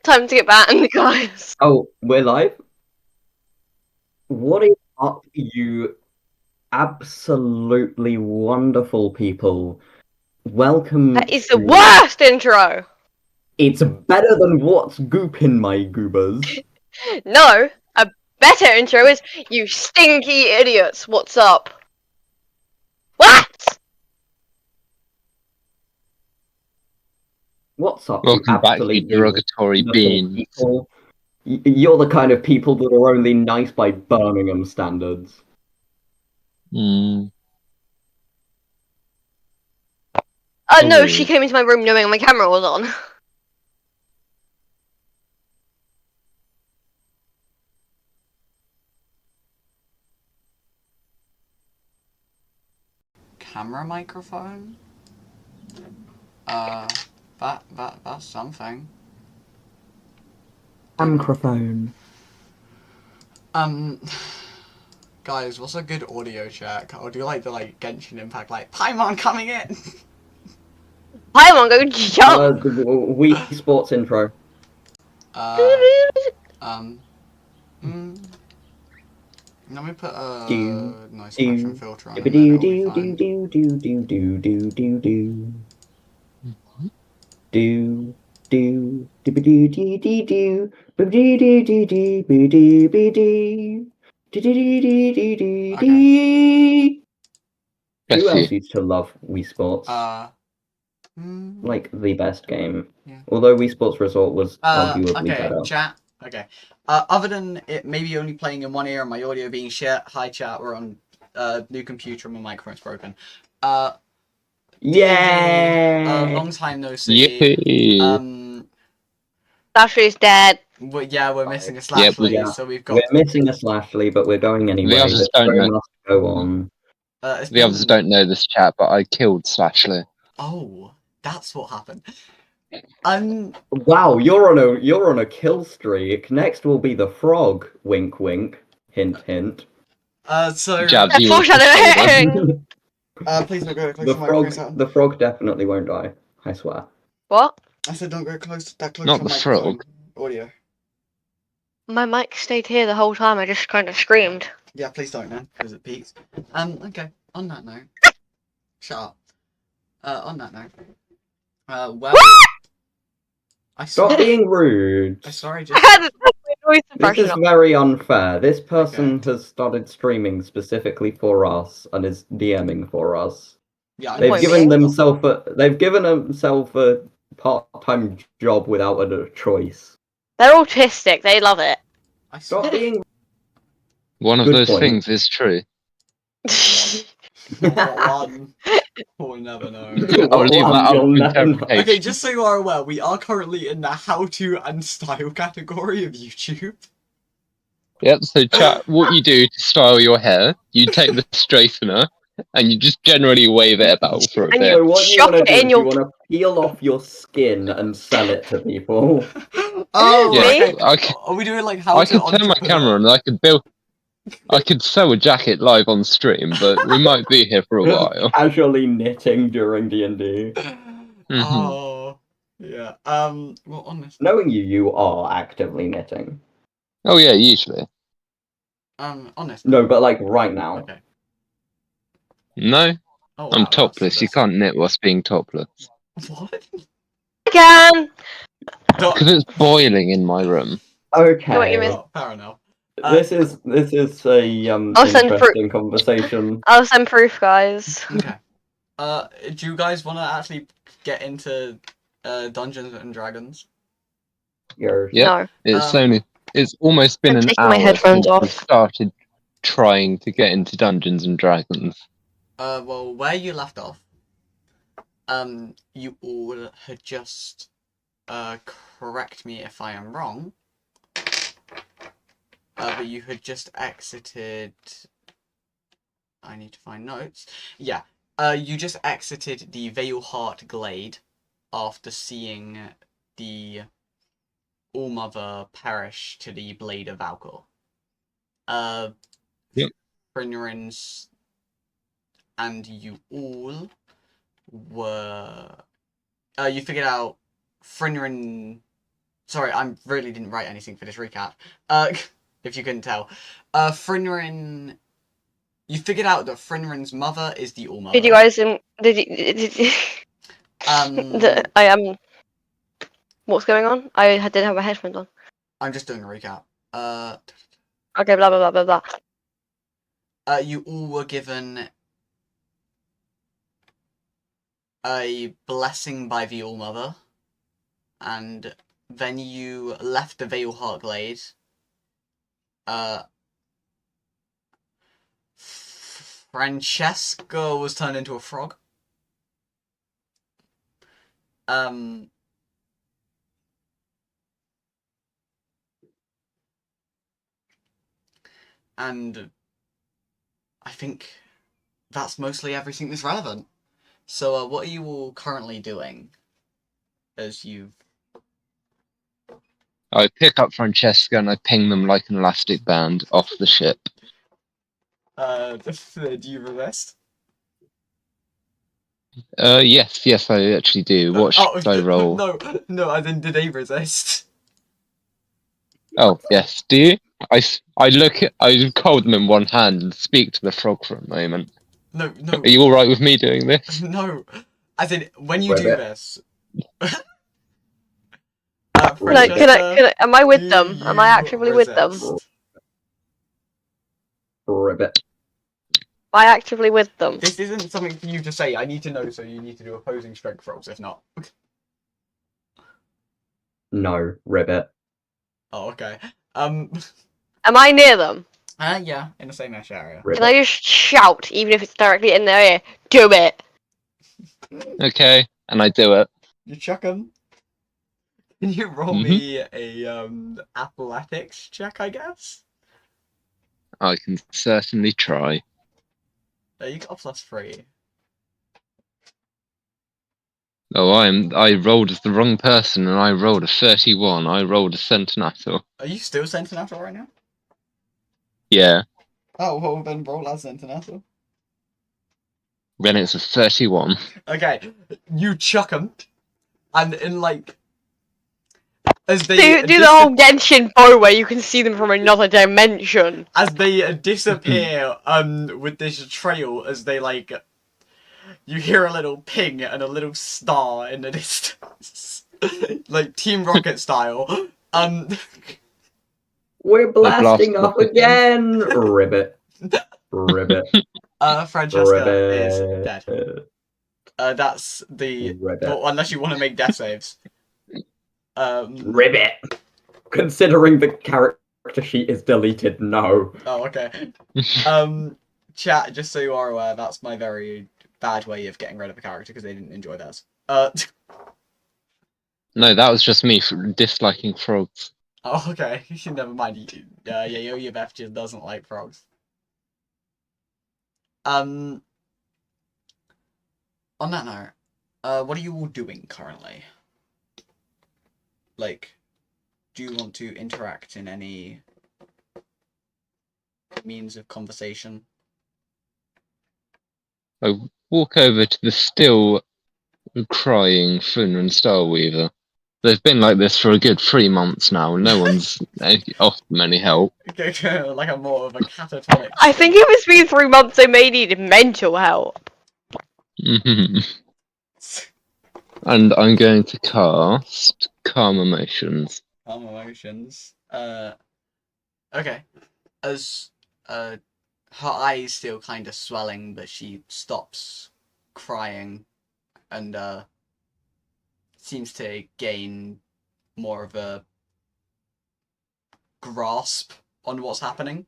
Time to get banned, guys. Oh, we're live? What is up, you absolutely wonderful people? Welcome That is the to worst intro. It's Better Than What's Goopin', my goobers. No, a better intro is you stinky idiots. What's up? What? What's up, you Welcome back, you absolutely derogatory wonderful beans. people? You're the kind of people that are only nice by Birmingham standards. Mm. No, Ooh. she came into my room knowing my camera was on. Camera microphone? That's something. Microphone. Guys, what's a good audio check? I'll do like the Genshin Impact, like Paimon coming in. Paimon, go jump. Wii Sports intro. Let me put a Do, noise do, suppression filter on do, and then it'll be do, fine. do, do, do, do, do, do, do. Do do do do do do do do do do do do do do do do do. Who else used to love Wii Sports? Like the best game. Yeah. Although Wii Sports Resort was arguably okay, better. chat. Okay. Other than it maybe only playing in one ear and my audio being shit, hi chat, we're on new computer and my microphone's broken. Yeah. Long time no see. Yippee. Sasha's dead. We're missing a Slashly, so we've got. We're missing a Slashly, but we're going anyway. The others don't know. Must go on. The others don't know this chat, but I killed Slashly. Oh, that's what happened. Wow, you're on a kill streak. Next will be the frog. Wink, wink. Hint, hint. So. Jabs, you Foreshadowing. Please don't go close to my microphone. The frog definitely won't die. I swear. What? I said don't go close to Not the the microphone. frog. Audio. My mic stayed here the whole time. I just kind of screamed. Yeah, please don't then, because it peaks. Okay. On that note, shut up. On that note, well, Stop being rude. I sorry, I had a noise This suppression is on. very unfair. This person has started streaming specifically for us and is DMing for us. Yeah, They've given themselves a part-time job without a choice. They're autistic. They love it. Stop being. One of Good those point. things is true. One. We'll never know. I'll leave that up You'll to never know. interpretation. Okay, just so you are aware, we are currently in the how-to and style category of YouTube. Yep, so chat, what you do to style your hair, you take the straightener, and you just generally wave it about for a And bit. So what you Shove want to it do in is your- you want to peel off your skin and sell it to people. Oh, Yeah, okay. Are we doing like how I to could turn my camera on and I could sew a jacket live on stream, but we might be here for a while. Casually knitting during D&D. Oh, yeah. Well, honestly. Knowing you are actively knitting. Oh yeah, usually. Honestly. No, but like right now. Okay. No, Oh, I'm wow, topless. You can't knit whilst being topless. What? Again. Because it's boiling in my room. Okay. What you mean? Oh, fair enough. This is a I'll send interesting conversation. I'll send proof, guys. Okay. Do you guys want to actually get into Dungeons and Dragons? Yours. Yeah. No. It's almost been I'm an taking hour my headphones since off. I started trying to get into Dungeons and Dragons. Well, where you left off, you all had just, correct me if I am wrong, but you had just exited, I need to find notes, yeah, you just exited the Veilheart Glade after seeing the All-Mother perish to the Blade of Valkor. Yep. Brynrin's and you all were... you figured out Frynrin Sorry, I really didn't write anything for this recap. If you couldn't tell. Frinrin... You figured out that Frinrin's mother is the All-Mother. Did you guys... Did you... I am... What's going on? I didn't have my headphones on. I'm just doing a recap. Okay, blah, blah, blah, blah, blah. You all were given a blessing by the All-Mother, and then you left the Veilheart Glade. Francesca was turned into a frog. And I think that's mostly everything that's relevant. So, what are you all currently doing as you... I pick up Francesca and I ping them like an elastic band off the ship. Do you resist? Yes, I actually do. What should I roll? No, I didn't. Did they resist? Oh, yes. Do you? I hold them in one hand and speak to the frog for a moment. No. Are you alright with me doing this? No. As in, when you do this... am I with them? Am I actively with them? Ribbit. Am I actively with them? This isn't something for you to say. I need to know, so you need to do opposing strength rolls, if not. No, ribbit. Oh, okay. Am I near them? Yeah, in the same mesh area. Ribbit. Can I just shout, even if it's directly in their ear? Do it! Okay, and I do it. You chuck 'em. Can you roll me a athletics check, I guess? I can certainly try. You got a +3. Oh, I rolled as the wrong person and I rolled a 31. I rolled a Centenator. Are you still Centenator right now? Yeah. Oh, well then roll as Centenator. Then it's a 31. Okay, you chuck 'em, and in like... As they do the whole Genshin bow where you can see them from another dimension. As they disappear with this trail, as they like... You hear a little ping and a little star in the distance. Like Team Rocket style. We're blasting off again! Ribbit. Ribbit. Francesca is dead. That's the... Well, unless you want to make death saves. Ribbit! Considering the character sheet is deleted, no. Oh, okay. Chat, just so you are aware, that's my very bad way of getting rid of a character because they didn't enjoy theirs. No, that was just me for disliking frogs. Oh, okay. Never mind. Yo-Yo Beth just doesn't like frogs. On that note, what are you all doing currently? Like, do you want to interact in any means of conversation? I walk over to the still crying Funrin Starweaver. They've been like this for a good 3 months now. No one's offered them any help. Like a more of a catatonic. I think if it's been 3 months, they may need mental help. And I'm going to cast Calm Emotions. Calm Emotions. Okay. As her eyes still kind of swelling, but she stops crying and seems to gain more of a grasp on what's happening.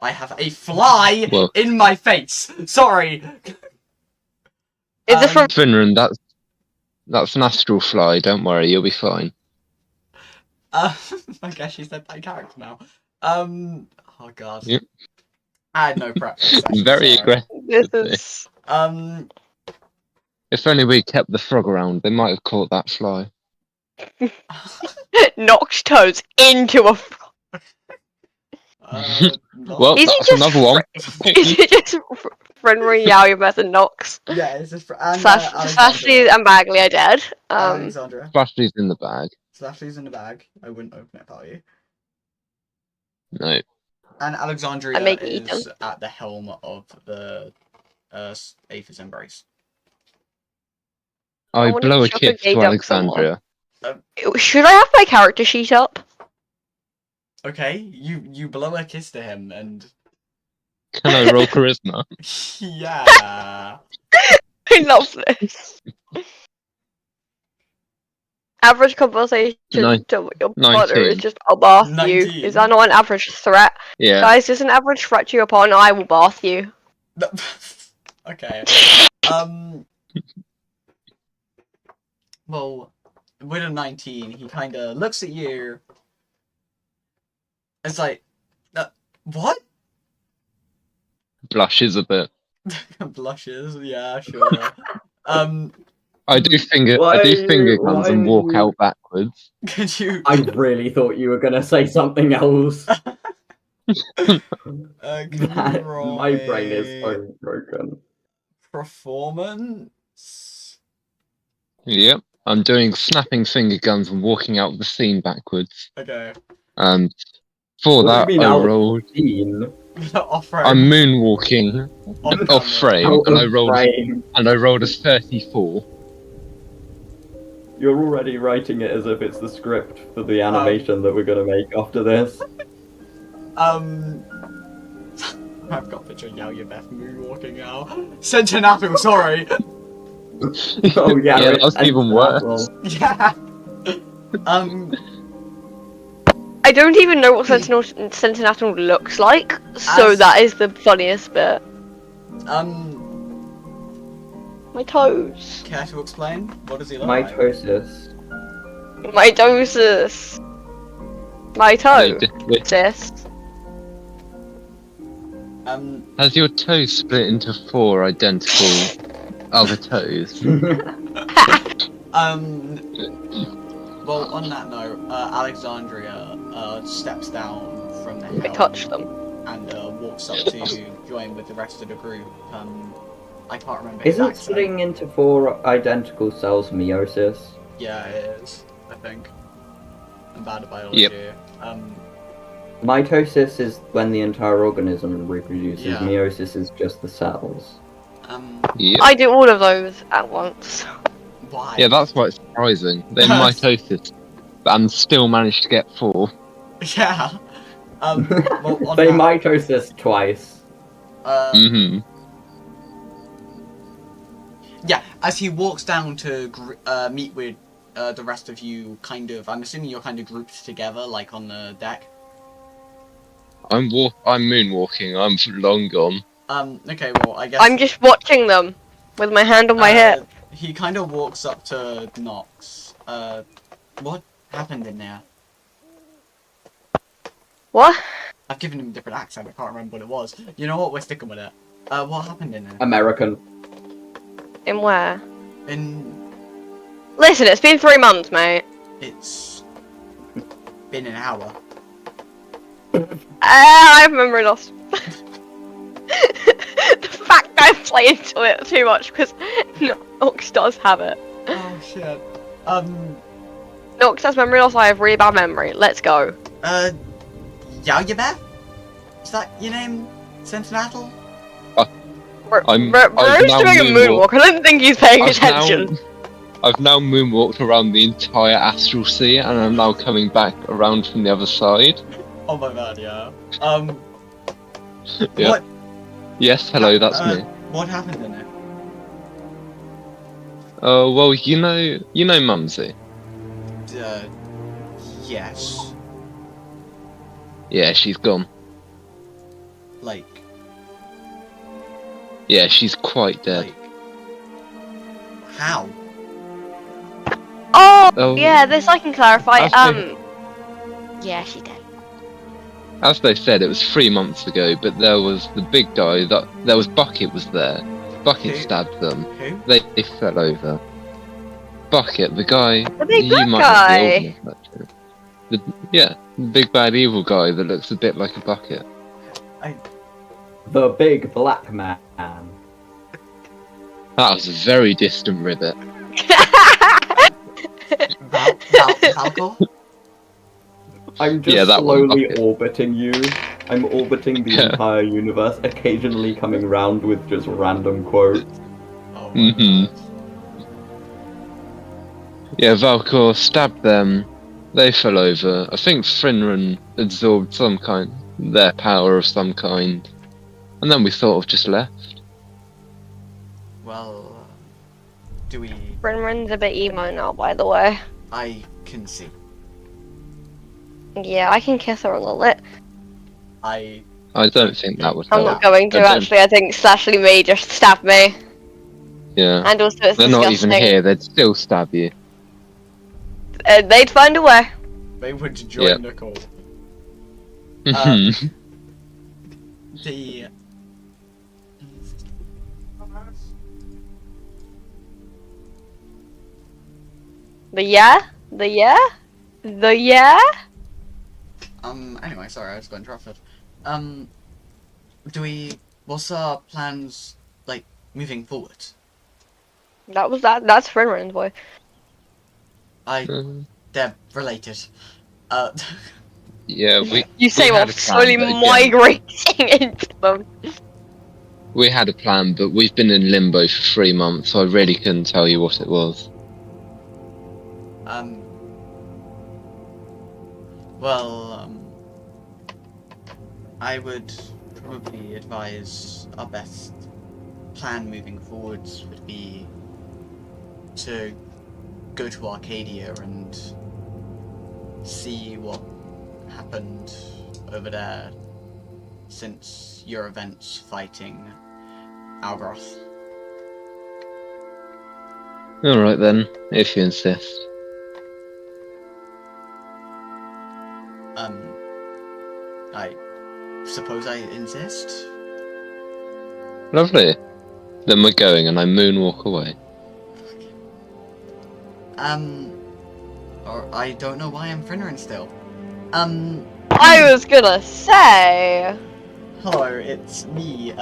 I have a fly in my face. Sorry. Is it from Finran? That's an astral fly. Don't worry, you'll be fine. I guess she said that character now. Oh god. Yep. I had no practice. Very aggressive. This is If only we kept the frog around, they might have caught that fly. knocked toads into a frog. Well, Is it that's just another one. Is it just Fenrir, Yaoyameth, and Nox? Yeah, it's just and Slashly and Bagley are dead. Alexandra. Flashly's in the bag. Slashly's in the bag. I wouldn't open it for you. No. And Alexandria I make is Ethan. at the helm of the Aethys Embrace. I wanna blow a chuck a kiss gay to duck somewhere. Alexandria. Should I have my character sheet up? Okay, you blow a kiss to him and Can I roll charisma? yeah. I love this. Average conversation to your partner 19. is just, I'll bath you. 19. Is that not an average threat? Yeah. Guys, just an average threat to your partner, I will bath you. Okay. Well, with a 19, he kind of looks at you. It's like, what? Blushes a bit. Blushes. Yeah, sure. I do finger guns and walk out backwards. Could you? I really thought you were gonna say something else. My brain is so broken. Performance. Yep. I'm doing snapping finger guns and walking out the scene backwards. Okay. For What that, do you mean I out rolled. Off frame. I'm moonwalking off frame, Out and I of rolled frame. a 34. You're already writing it as if it's the script for the animation that we're gonna make after this. I've got a picture of Yaoyameth moonwalking now. Centinapu, sorry. Oh yeah, Yeah, that's even worse. Yeah. I don't even know what Sentinel looks like, so that is the funniest bit. My toes. Care to explain? What does he look Mitosis. Mitosis. My toe. Sis. Has your toe split into 4 identical other toes? Well, on that note, Alexandria steps down from the helm. I touched them. And walks up to join with the rest of the group. I can't remember. Isn't splitting into 4 identical cells meiosis? Yeah, it is. I think. I'm bad at biology. Yep. Mitosis is when the entire organism reproduces. Yeah. Meiosis is just the cells. Yep. I do all of those at once. Why? Yeah, that's quite surprising. They mitosis and still managed to get 4. Yeah. Well, on They that, mitosis twice. Yeah, as he walks down to meet with the rest of you, kind of, I'm assuming you're kind of grouped together, like on the deck. I'm moonwalking. I'm long gone. Okay, well, I guess I'm just watching them with my hand on my hip. He kind of walks up to Nox. What happened in there? What? I've given him a different accent, I can't remember what it was. You know what, we're sticking with it. What happened in there? American. In where? In... Listen, it's been 3 months, mate. It's... been an hour. I have memory loss. The fact I play into it too much because Nox does have it. Oh shit. Nox has memory loss, I have really bad memory. Let's go. Yaoyameth? Is that your name? Sentinel? Bro's I'm doing now a moonwalk. I don't think he's paying attention. I've now moonwalked around the entire astral sea, and I'm now coming back around from the other side. Oh my god, yeah. Yeah. What? Yes, hello, that's me. What happened in it? Oh, well, you know Mumsy? Yes. Yeah, she's gone. Like... Yeah, she's quite dead. Like... How? Oh, yeah, this I can clarify. Actually- Yeah, she did. As they said, it was 3 months ago, but there was the big guy there was Bucket was there. Bucket Who? stabbed them. Who? They fell over. Bucket, the guy The big you black might guy. not be old enough, actually. Yeah, the big bad evil guy that looks a bit like a bucket. The big black man. That was a very distant ribbit. Valcor? I'm just that one slowly bucket. orbiting you. I'm orbiting the entire universe, occasionally coming round with just random quotes. Oh my god. Yeah, Valcor stabbed them. They fell over. I think Finran absorbed their power of some kind. And then we sort of just left. Well, do we... Brenran's a bit emo now, by the way. I can see. Yeah, I can kiss her on the lip. I don't think that would I'm help. not going to, actually. I think Slashly May just stabbed me. Yeah. And also it's They're disgusting. not even here, they'd still stab you. They'd find a way. They would join the call. The... The yeah? Anyway, sorry, I just got interrupted. What's our plans, like, moving forward? That's Brenran's boy. They're related. Yeah, You say while slowly migrating into them. We had a plan, but we've been in limbo for 3 months, so I really couldn't tell you what it was. I would probably advise our best plan moving forwards would be to go to Arcadia and see what happened over there since your events fighting Algroth. Alright then, if you insist. I suppose I insist. Lovely. Then we're going, and I moonwalk away. Or I don't know why I'm Finneran still. I was gonna say. Hello, it's me,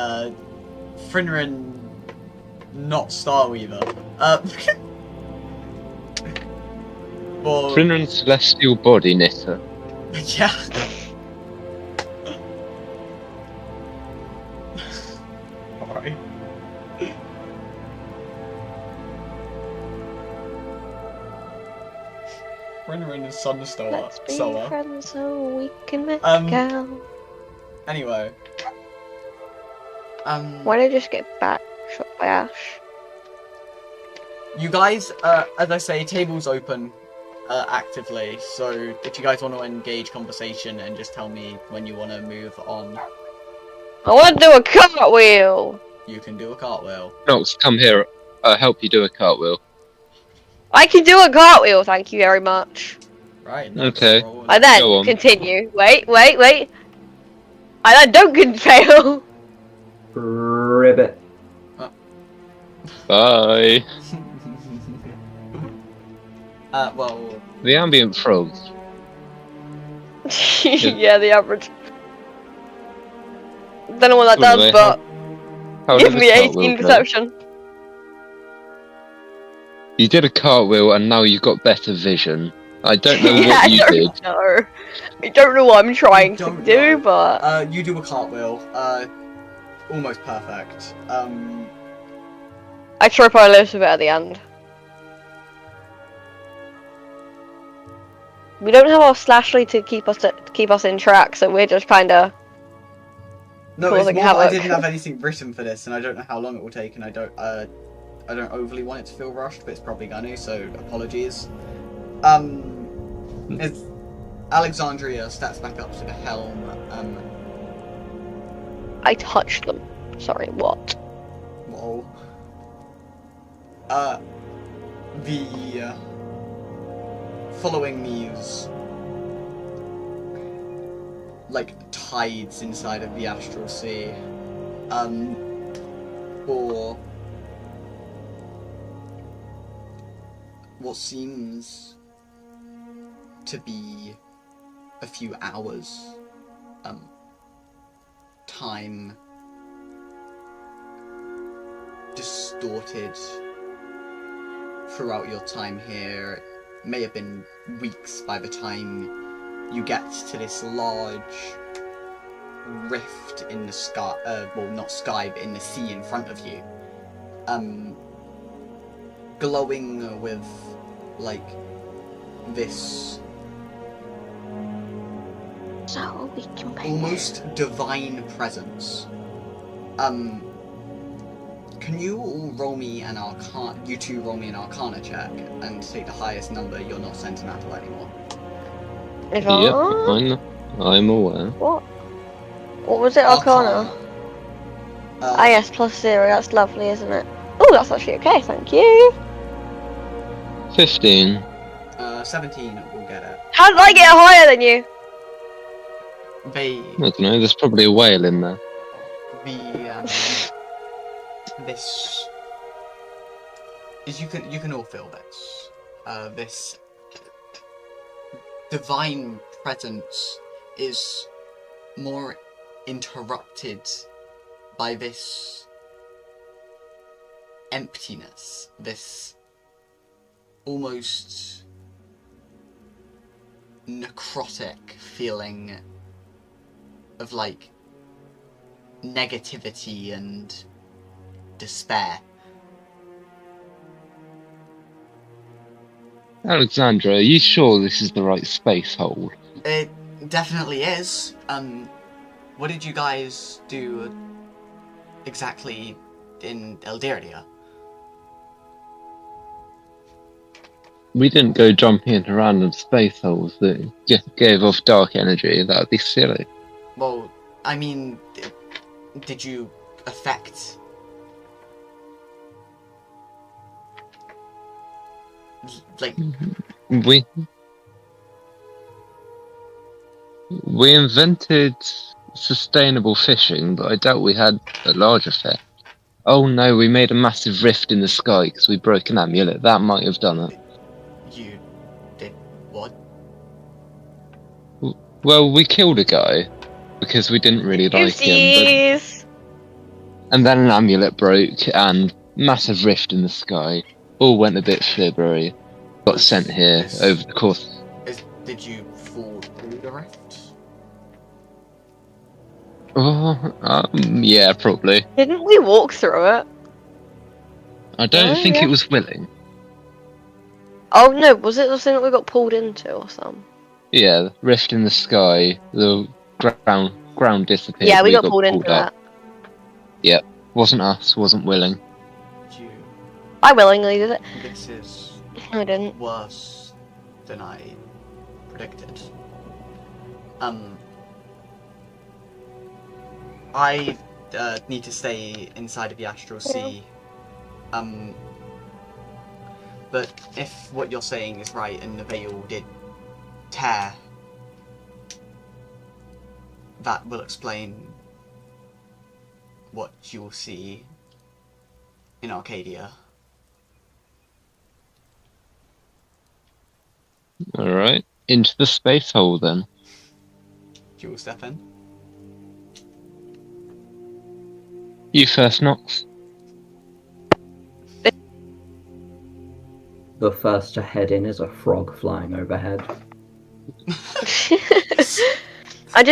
Finneran, not Starweaver. Well, Finran Celestial Body Knitter. yeah. Alright. Finneran is Sunstar. Let's be friends so we can make out. Anyway. Why did I just get back shot by Ash? You guys, as I say, table's open actively, so if you guys want to engage conversation and just tell me when you want to move on, I want to do a cartwheel! you can do a cartwheel. Nox, come here. I'll help you do a cartwheel. I can do a cartwheel, thank you very much. Right, okay. I then continue. Wait. I then don't fail. Ribbit. Bye. Well... The ambient frogs. Yeah, the average. Don't know what that does, but give me 18 perception. You did a cartwheel and now you've got better vision. I don't know what you did. I don't know what I'm trying to do, but... you do a cartwheel. Almost perfect. I trip our lips a bit at the end. We don't have our Slashly to keep us in track, so we're just kind of... No, it's more I didn't have anything written for this, and I don't know how long it will take, and I don't overly want it to feel rushed, but it's probably gonna, so apologies. It's Alexandria stats back up to the helm. I touched them. Sorry, what? Whoa. The following these like tides inside of the astral sea, or what seems to be a few hours time distorted throughout your time here. It may have been weeks by the time you get to this large rift in the sky, well, not sky, but in the sea in front of you, glowing with, like, this So we can pay almost divine presence. Can you all roll me an Arcana? You two roll me an Arcana check and take the highest number. You're not sentimental anymore. If Yep, I'm aware. What was it, Arcana? Yes, +0. That's lovely, isn't it? Oh, that's actually okay. Thank you. 15. 17 will get it. How did I get higher than you? They, I don't know, there's probably a whale in there. this is, you can all feel this. This divine presence is more interrupted by this emptiness, this almost necrotic feeling of, like, negativity and despair. Alexandra, are you sure this is the right space hole? It definitely is. What did you guys do exactly in Elderia? We didn't go jumping into random space holes that gave off dark energy. That would be silly. Well, I mean, did you affect... like... We invented sustainable fishing, but I doubt we had a large effect. Oh no, we made a massive rift in the sky because we broke an amulet. That might have done it. You did what? Well, we killed a guy because we didn't really like him. But... And then an amulet broke and massive rift in the sky. All went a bit flibbery. Got sent here over the course. Did you fall through the rift? Oh, yeah, probably. Didn't we walk through it? I don't think it was willing. Oh no, was it the thing that we got pulled into or something? Yeah, the rift in the sky, the ground disappeared. Yeah, we got pulled into that. Yep, wasn't us, wasn't willing. I willingly did it. This is I didn't. worse than I predicted. I need to stay inside of the astral sea. But if what you're saying is right and the veil did tear, that will explain what you'll see in Arcadia. Alright, into the space hole then. You will step in. You first, Nox. The first to head in is a frog flying overhead. Right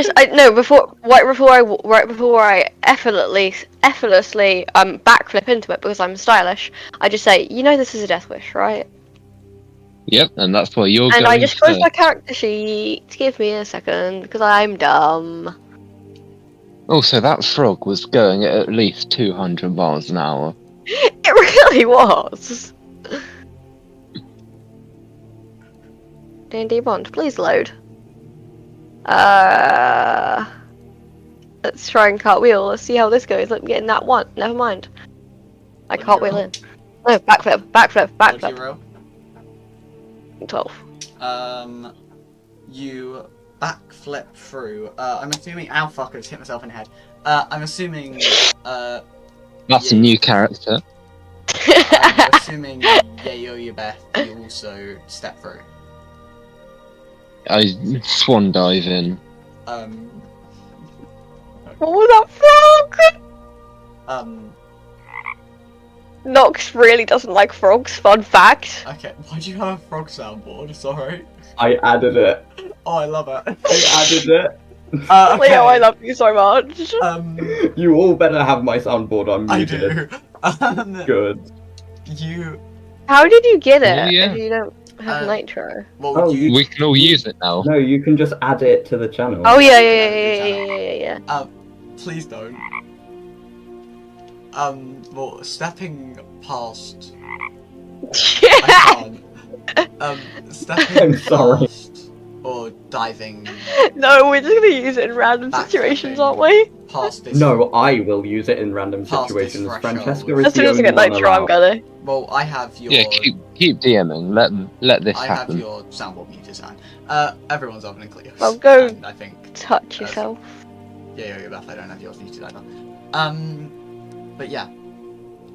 before I effortlessly backflip into it because I'm stylish. I just say, you know, this is a death wish, right? Yep, and that's why you're going. And I just close first. my character sheet. Give me a second because I'm dumb. Also, that frog was going at least 200 miles an hour. It really was. D&D Bond, please load. Let's try and cartwheel. Let's see how this goes. Let me get in that one. Never mind. I cartwheel in. No, backflip. What did you roll? 12. You backflip through. I'm assuming. Ow, fuck! I just hit myself in the head. I'm assuming. That's a new character. I'm assuming Yayo Beth, you also step through. I swan dive in. What was that frog? Um. Nox really doesn't like frogs, fun fact. Okay, why do you have a frog soundboard? Sorry. I added it. Oh, I love it. I added it. Okay. Leo, I love you so much. You all better have my soundboard unmuted. I do. Good. You. How did you get it Oh, yeah. if you don't have nitro? Well, Oh, We can all use it now. No, you can just add it to the channel. Oh yeah. Please don't. Well, stepping past. I can't. Stepping I'm sorry. past or diving No, we're just gonna use it in random situations, aren't we? past this. No, I will use it in random Past this situations. threshold. Francesca is As soon the as I only get one nitro, I'm allowed. gonna. Well, I have your. Yeah, keep DMing. Let this I have happen. your soundboard muted, and everyone's other than Cleo's. Well, go and I think. touch yourself. Yeah, Beth. I don't have yours muted either. But yeah,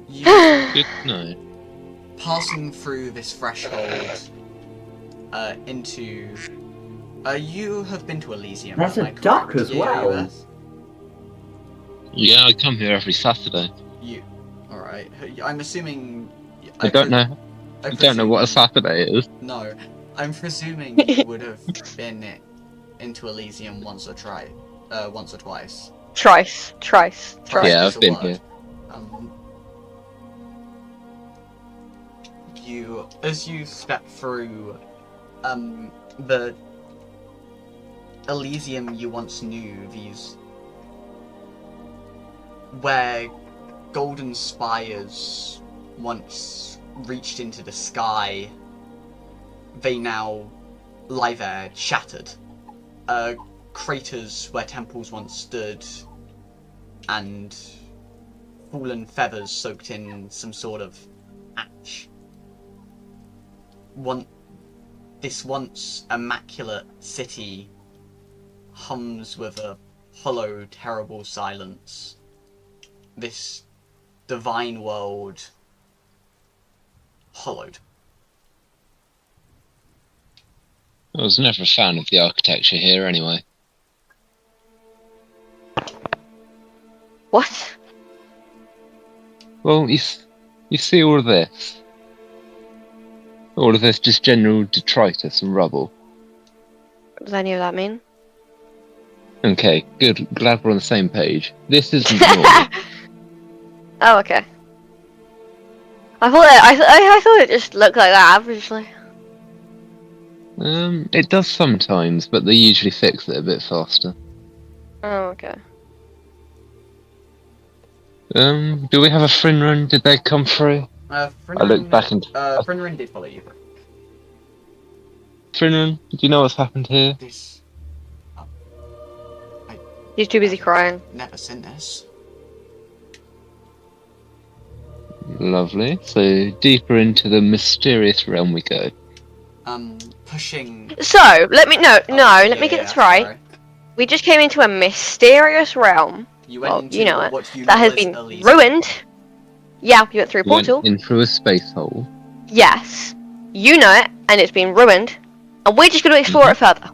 you Good to know. passing through this threshold into. You have been to Elysium. There's am a I correct? duck as Yeah, well. Beth? Yeah, I come here every Saturday. All right. I'm assuming. I don't know. I don't know what a Saturday is. No, I'm presuming you would have been into Elysium once or twice. Trice. Yeah, is I've a been word. here. As you step through, the Elysium you once knew, where golden spires once reached into the sky, they now lie there shattered. Craters where temples once stood, and fallen feathers soaked in some sort of ash. This once immaculate city hums with a hollow, terrible silence. This divine world hollowed. I was never a fan of the architecture here anyway. What? Well, you see all of this? All of this just general detritus and rubble. What does any of that mean? Okay, good. Glad we're on the same page. This isn't normal. Oh, okay. I thought it just looked like that averagely. It does sometimes, but they usually fix it a bit faster. Oh, okay. Do we have a Frinrun? Did they come through? I looked back into... Frinrun did follow you. Frinrun, do you know what's happened here? This... He's too busy crying. Never seen this. Lovely. So, deeper into the mysterious realm we go. Pushing... So, let me get this right. Sorry. We just came into a mysterious realm. You went into you know it. what you That know has as been Elysium. ruined. Yeah, we went through a We went portal. in through a space hole. Yes. You know it, and it's been ruined. And we're just going to explore it further.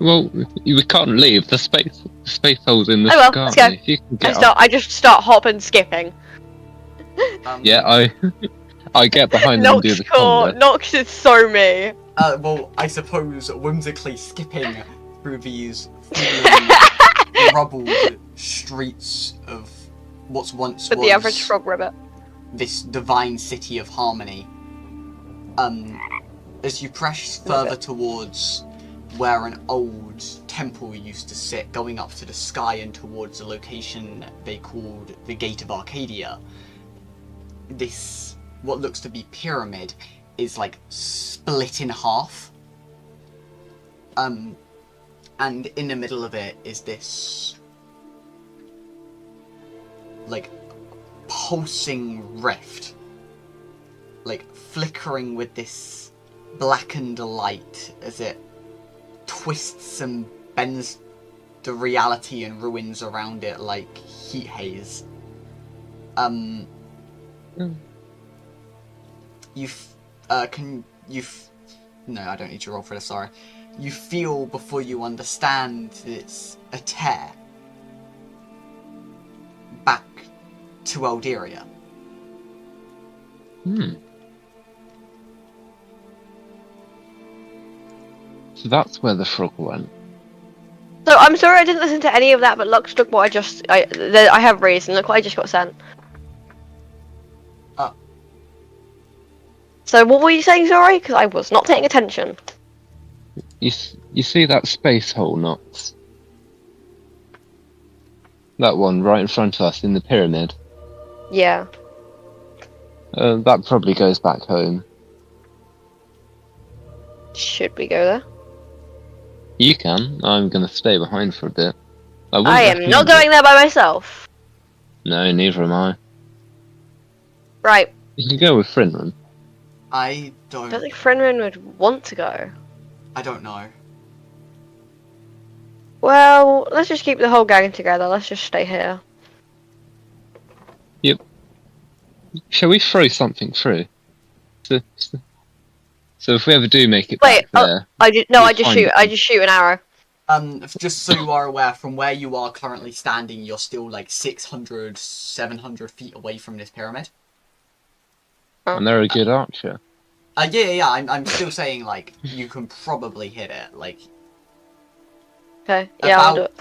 Well, we can't leave. The space hole's in the Oh well, sky. let's go. You can get up. I just start hopping, skipping. Yeah, I get behind them and do the combo. Nox is so me. Well, I suppose whimsically skipping through these rubbled streets of what's once But was the average frog ribbit. this divine city of harmony. As you press further towards where an old temple used to sit, going up to the sky and towards a location they called the Gate of Arcadia, this, what looks to be pyramid, is like split in half. And in the middle of it is this like pulsing rift, like flickering with this blackened light as it twists and bends the reality and ruins around it like heat haze. No, I don't need to roll for this, sorry. You feel before you understand that it's a tear back to Elderia. So that's where the frog went. So I'm sorry I didn't listen to any of that, but look what I have reason. Look what I just got sent. So what were you saying, sorry? Because I was not paying attention. You see that space hole, Nox? That one right in front of us in the pyramid? Yeah. That probably goes back home. Should we go there? You can. I'm going to stay behind for a bit. I am not going there by myself. No, neither am I. Right. You can go with Finran. I don't think Finran would want to go. I don't know. Well, let's just keep the whole gang together. Let's just stay here. Yep. Shall we throw something through? So if we ever do make it back there... I just shoot an arrow. Just so you are aware, from where you are currently standing, you're still like 600, 700 feet away from this pyramid. And they're a good archer. Yeah. I'm still saying, like, you can probably hit it, like... Okay, yeah, I'll do it.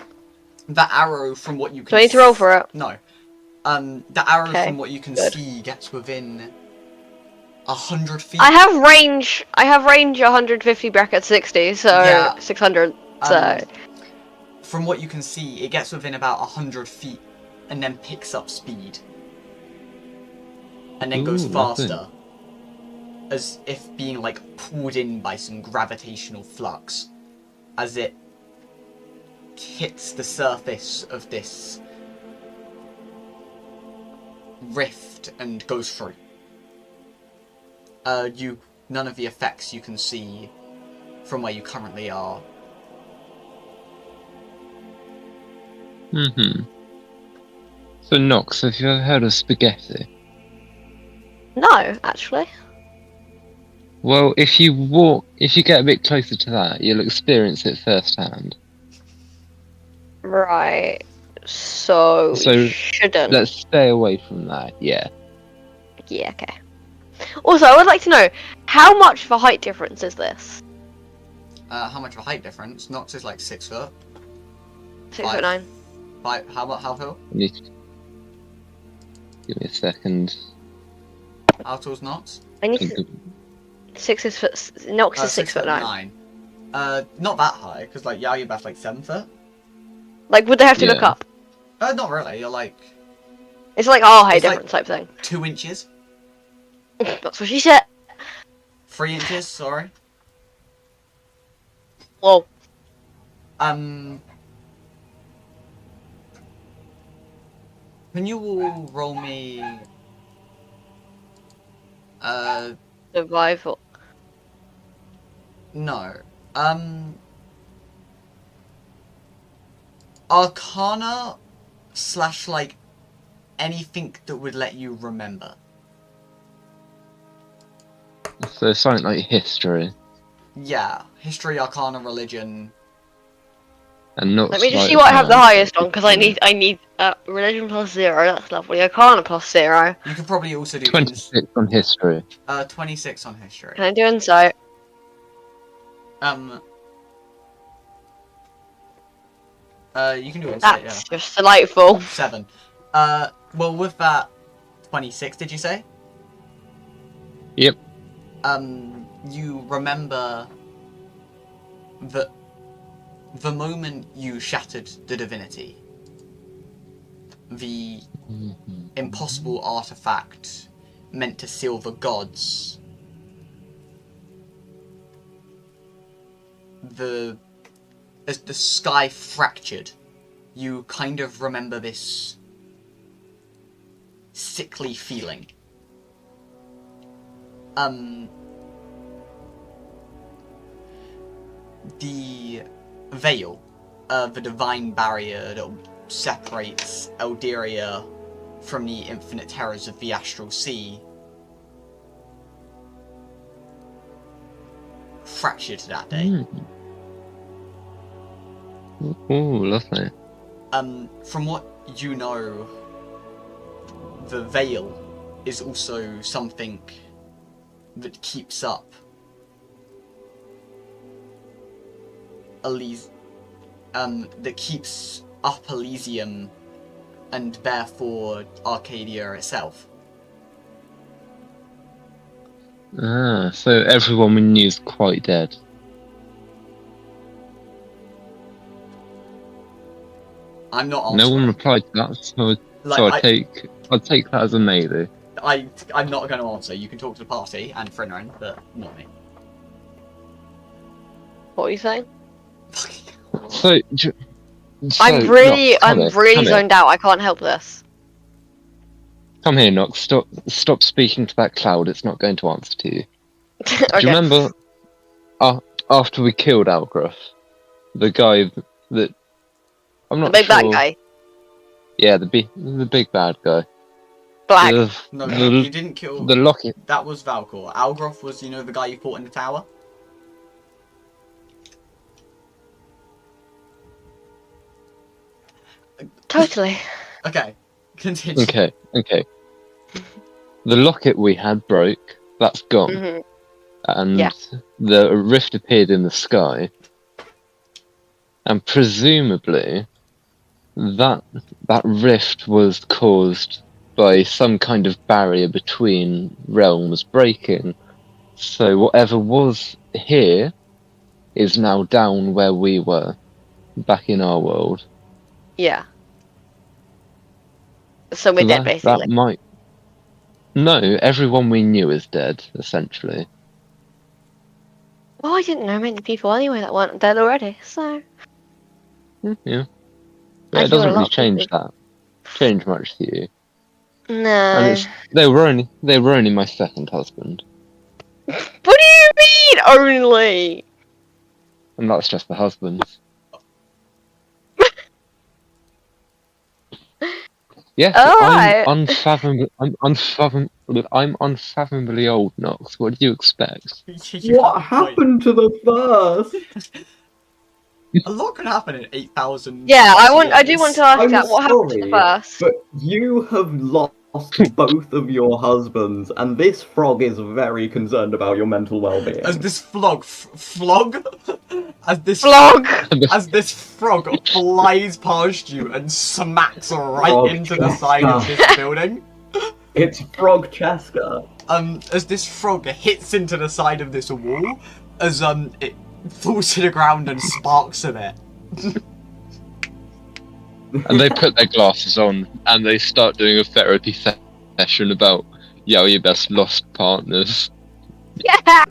The arrow, from what you can... Do I need to roll for it? No. The arrow, from what you can see, gets within 100 feet. I have range 150 bracket 60, so yeah. 600, so... From what you can see, it gets within about 100 feet, and then picks up speed. And then goes faster. As if being, like, pulled in by some gravitational flux. As it hits the surface of this rift and goes through. None of the effects you can see from where you currently are. So Nox, have you ever heard of spaghetti? No, actually. Well, if you get a bit closer to that, you'll experience it firsthand. Right. So we shouldn't. Let's stay away from that, yeah. Yeah, okay. Also, I would like to know, how much of a height difference is this? How much of a height difference? Nox is like 6 foot. 6'9". How tall? Give me a second. How tall's Nox? I need to... Nox is 6'9". Not that high, because like you're both like 7 foot. Like, would they have to look up? Not really. You're like. It's like our height difference type thing. 2 inches. That's what she said. 3 inches. Sorry. Whoa. Can you all roll me? Survival. No. Arcana / like anything that would let you remember. So something like history. Yeah, history, arcana, religion. And not. Let me just see what I have the highest on, because I need religion +0. That's lovely. Arcana +0. You could probably also do 26 on history. 26 on history. Can I do insight? You can do insight. That's just delightful. 7. Well, with that 26, did you say? Yep. You remember that the moment you shattered the divinity, the impossible artifact meant to seal the gods, as the sky fractured, you kind of remember this sickly feeling. The veil, the divine barrier that separates Elderia from the infinite terrors of the astral sea, fractured that day. Ooh, lovely. From what you know, the veil is also something that keeps up Elysium and therefore Arcadia itself. Ah, so everyone we knew is quite dead. I'm not No one answering. replied to that, so I'd take that as a maybe. I'm not going to answer. You can talk to the party and Frinrin, but not me. What are you saying? So I'm really zoned out. I can't help this. Come here, Nox. Stop speaking to that cloud. It's not going to answer to you. Okay. Do you remember after we killed Algroth, the guy that I'm not the big sure. bad guy? Yeah, the big bad guy. Black. No, you didn't kill. The locket. That was Valkor. Algroth was, the guy you fought in the tower. Totally. Okay, continue. Okay. The locket we had broke. That's gone. Mm-hmm. And the rift appeared in the sky. And presumably, that rift was caused by some kind of barrier between realms breaking. So whatever was here is now down where we were, back in our world. Yeah. So we're dead, basically. That might... No, everyone we knew is dead, essentially. Well, I didn't know many people anyway that weren't dead already, so... Yeah. It doesn't really change much to you. No. And they were only my second husband. What do you mean, only? And that's just the husbands. Yes, Alright. I'm unfathomably old, Nox. What do you expect? What happened to the first? A lot can happen in 8,000. Yeah, I do want to ask that. What happened to the first? But you have lost both of your husbands, and this frog is very concerned about your mental well-being. As this flog? As this frog flies past you and smacks right into the side of this building. It's Frog Chaska. As this frog hits into the side of this wall, as it falls to the ground and sparks a bit. And they put their glasses on and they start doing a therapy session about your best lost partners. Yeah.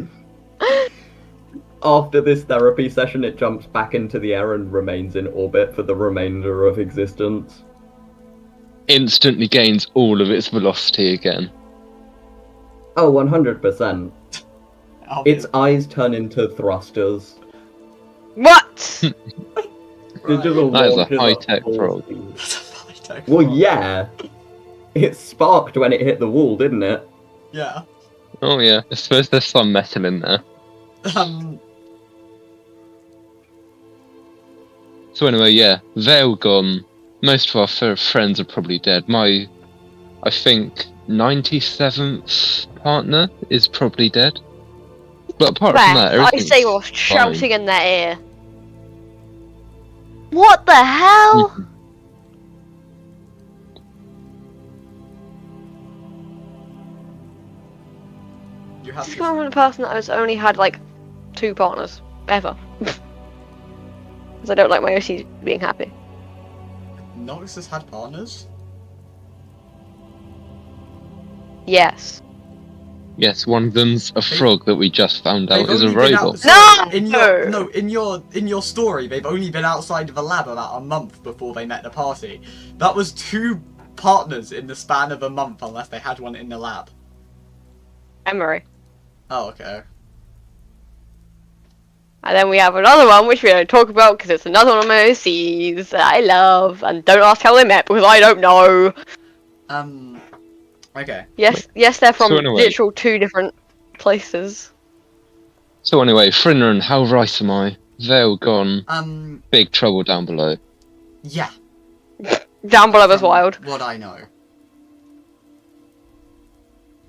After this therapy session, it jumps back into the air and remains in orbit for the remainder of existence. Instantly gains all of its velocity again. Oh, 100%. Its eyes turn into thrusters. What? Digital That is a launches high-tech at frog. full speed. Well, yeah. It sparked when it hit the wall, didn't it? Yeah. Oh yeah, I suppose there's some metal in there. So anyway, yeah, Veil gone. Most of our friends are probably dead. I think, 97th partner is probably dead. But apart from that, I everything's say we're fine. shouting in their ear. What the hell? This is coming from a person that has only had like 2 partners ever. Because I don't like my OC being happy. Nox has had partners? Yes, one of them's a frog that we just found out is a robot. In your story, they've only been outside of the lab about a month before they met the party. That was 2 partners in the span of a month, unless they had one in the lab. Emery. Oh, okay. And then we have another one, which we don't talk about because it's another one of my OCs that I love. And don't ask how they met because I don't know. Okay. Yes, they're from So anyway, literal 2 different places. So So anyway, Frinrin, how right am I? Vale gone. Big trouble down below. Yeah. Down below was wild. What I know.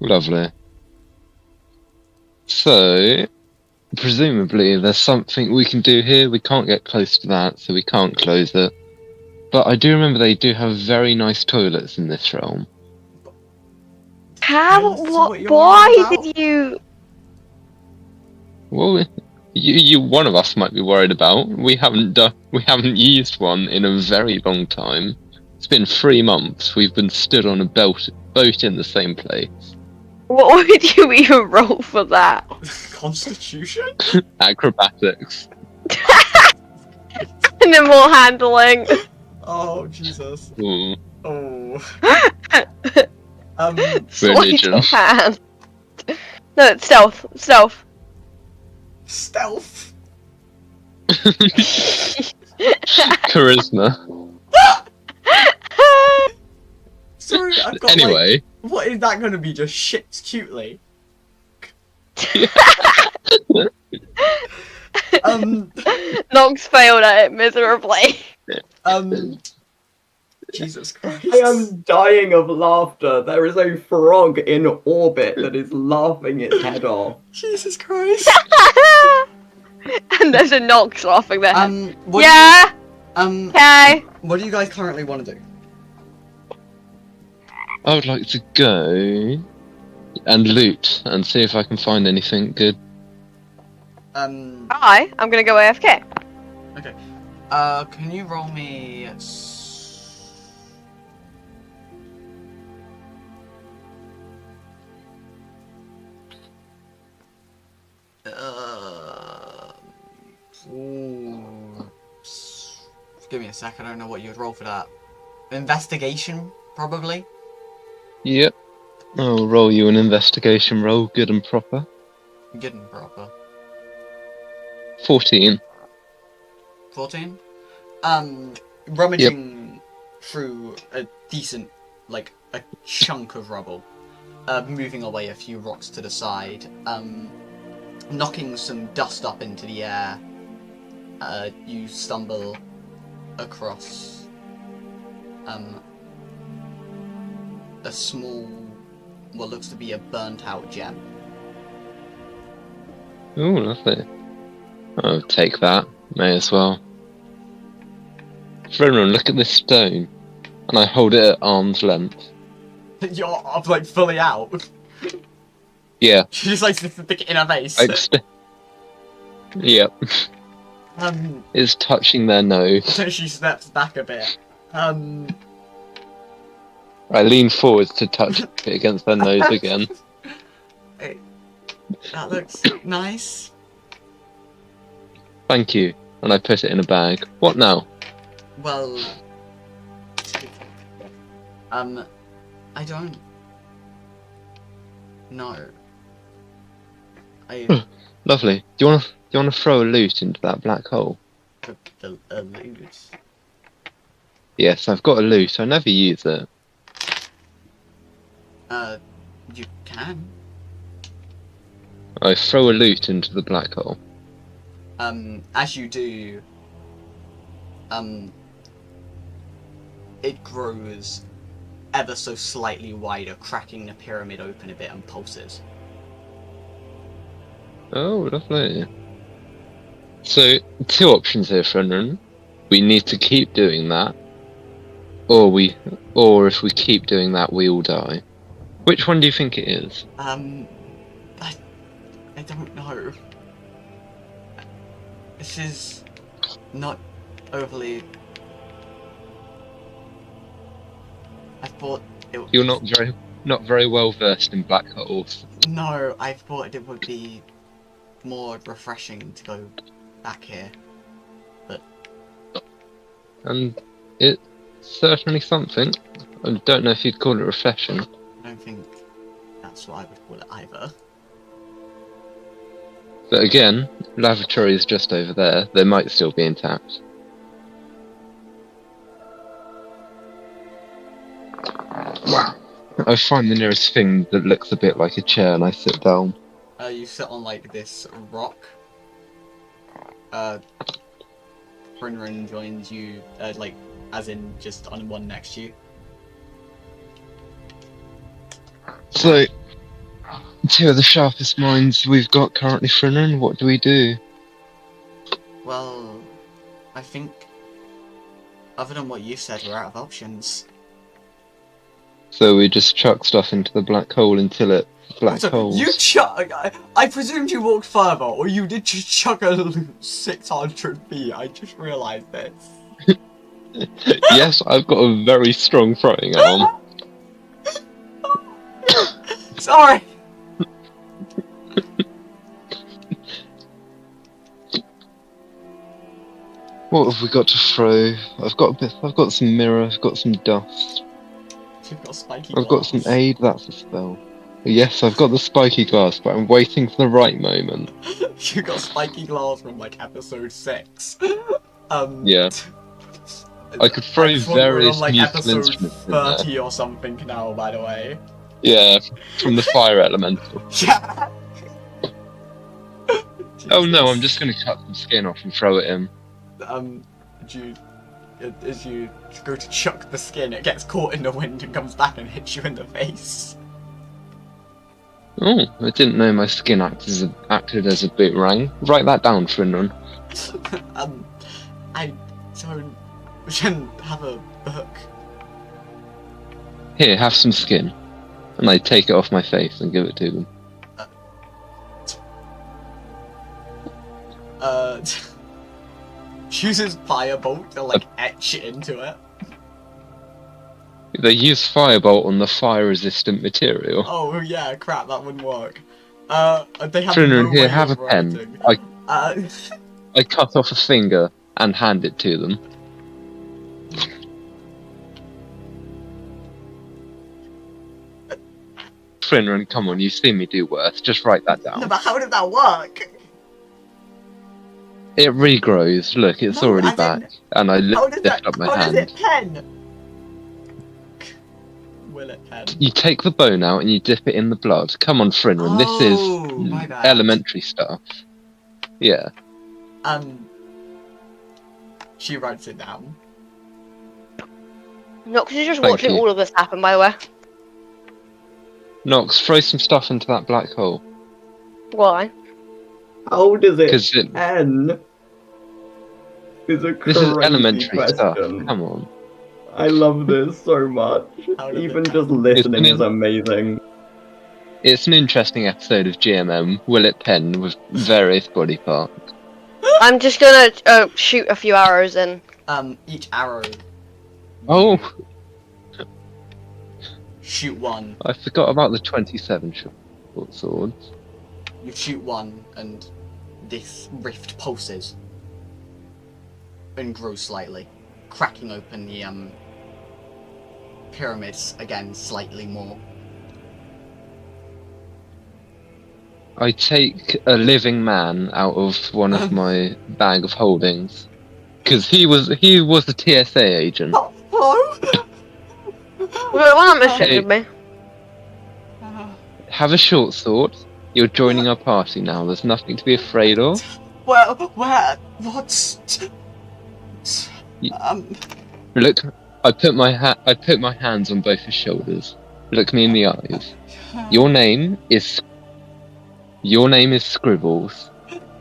Lovely. So, presumably there's something we can do here. We can't get close to that, so we can't close it. But I do remember they do have very nice toilets in this realm. How? What? Why did you? Well, you one of us might be worried about. We haven't used one in a very long time. It's been 3 months. We've been stood on a boat in the same place. What would you even roll for that? Constitution? Acrobatics. Animal handling. Oh Jesus. Ooh. Oh. Sleight of hand. No, it's stealth. Stealth. Stealth. Charisma. Sorry, I've got Anyway. What is that going to be? Just shipped cutely. Nox failed at it miserably. Jesus Christ. I am dying of laughter. There is a frog in orbit that is laughing its head off. Jesus Christ. And there's a Nox laughing there. Yeah. Okay. What do you guys currently want to do? I would like to go and loot and see if I can find anything good. I'm gonna go AFK. Okay. Can you roll me? Give me a sec. I don't know what you'd roll for that. Investigation, probably. Yep. I'll roll you an investigation roll, good and proper. Good and proper. 14. 14? Rummaging through a decent, like, a chunk of rubble. Moving away a few rocks to the side. Knocking some dust up into the air. You stumble across a small, what looks to be a burnt out gem. Ooh, lovely. I'll take that. May as well. Everyone, look at this stone. And I hold it at arm's length. You're like fully out. Yeah. She just likes to stick it in her face. Yep. It's touching their nose. So she steps back a bit. I lean forwards to touch it against their nose again. That looks nice. Thank you. And I put it in a bag. What now? Well, I don't know. Lovely. Do you wanna throw a loot into that black hole? A loot? Yes, I've got a loot. I never use it. You can. I throw a loot into the black hole. As you do, it grows ever so slightly wider, cracking the pyramid open a bit and pulses. Oh, lovely. So, 2 options here, Frenren. We need to keep doing that, or if we keep doing that, we all die. Which one do you think it is? I don't know. This is not overly. I thought it. You're not very well versed in black holes. No, I thought it would be more refreshing to go back here, but. And it's certainly something. I don't know if you'd call it refreshing. I don't think that's what I would call it either. But again, lavatory is just over there. They might still be intact. Wow. I find the nearest thing that looks a bit like a chair and I sit down. You sit on like this rock. Frinrin joins you, like, as in just on one next to you. So, two of the sharpest minds we've got currently, Frinrin. What do we do? Well, I think, other than what you said, we're out of options. So we just chuck stuff into the black hole until it black holes. You chuck. I presumed you walked further, or you did just chuck a 600 feet. I just realised this. Yes, I've got a very strong throwing arm. Sorry. What have we got to throw? I've got some mirror. I've got some dust. You've got spiky I've got some aid. That's a spell. Yes, I've got the spiky glass, but I'm waiting for the right moment. You got spiky glass from like episode 6. Yeah. I could throw various on, like, musical episode instruments in there. 30 or something now, by the way. Yeah, from the fire elemental. Yeah. Oh no, I'm just gonna cut some skin off and throw it in. As you go to chuck the skin, it gets caught in the wind and comes back and hits you in the face. Oh, I didn't know my skin acted as a boomerang. Write that down, Frinron. I don't... We shouldn't have a book. Here, have some skin. And I take it off my face and give it to them. Uses firebolt to like etch it into it. They use firebolt on the fire-resistant material. Oh yeah, crap, that wouldn't work. They have Frinron, no here, way have a of pen. writing. I cut off a finger and hand it to them. Frinron, come on, you've seen me do worse. Just write that down. No, but how did that work? It regrows. Look, it's already back. And I lift up my hand. How does it pen? Will it pen? You take the bone out and you dip it in the blood. Come on, Frinron, this is elementary stuff. Yeah. She writes it down. Nox is just watching all of this happen, by the way. Nox, throw some stuff into that black hole. Why? How does it end? This is elementary question. Stuff. Come on. I love this so much. Even just listening is amazing. It's an interesting episode of GMM. Will it pen with various body parts? I'm just gonna shoot a few arrows in. Each arrow. Oh! Shoot one. I forgot about the 27 short swords. You shoot one, and this rift pulses and grows slightly, cracking open the pyramids again slightly more. I take a living man out of one of my bag of holdings, because he was a TSA agent. Hello? Well, messaging me. Have a short sword. You're joining our party now. There's nothing to be afraid of. Where? What's? Look, I put my hands on both his shoulders. Look me in the eyes. Your name is Scribbles.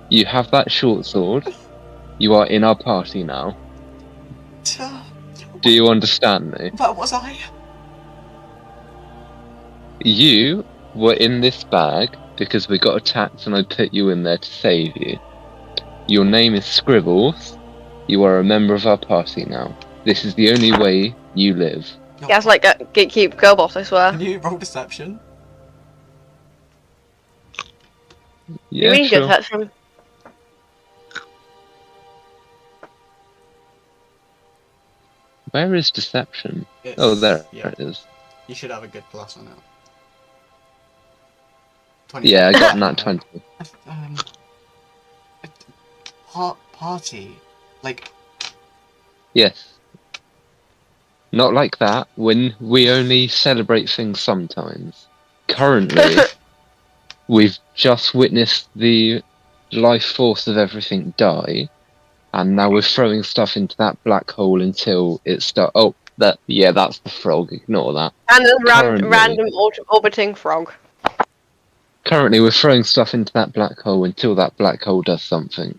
You have that short sword. You are in our party now. Do you understand me? Where was I? You were in this bag because we got attacked and I put you in there to save you. Your name is Scribbles. You are a member of our party now. This is the only way you live. Yeah, it's like a gatekeep girl boss, I swear. Can you roll deception? Yeah, you mean sure. deception? Where is deception? Oh, there it is. You should have a good plus on it. Yeah, I got that 20. Party? Like... Yes. Not like that, when we only celebrate things sometimes. Currently, we've just witnessed the life force of everything die, and now we're throwing stuff into that black hole until it starts. Oh, that's the frog. Ignore that. And a Currently- random orbiting frog. Currently, we're throwing stuff into that black hole until that black hole does something.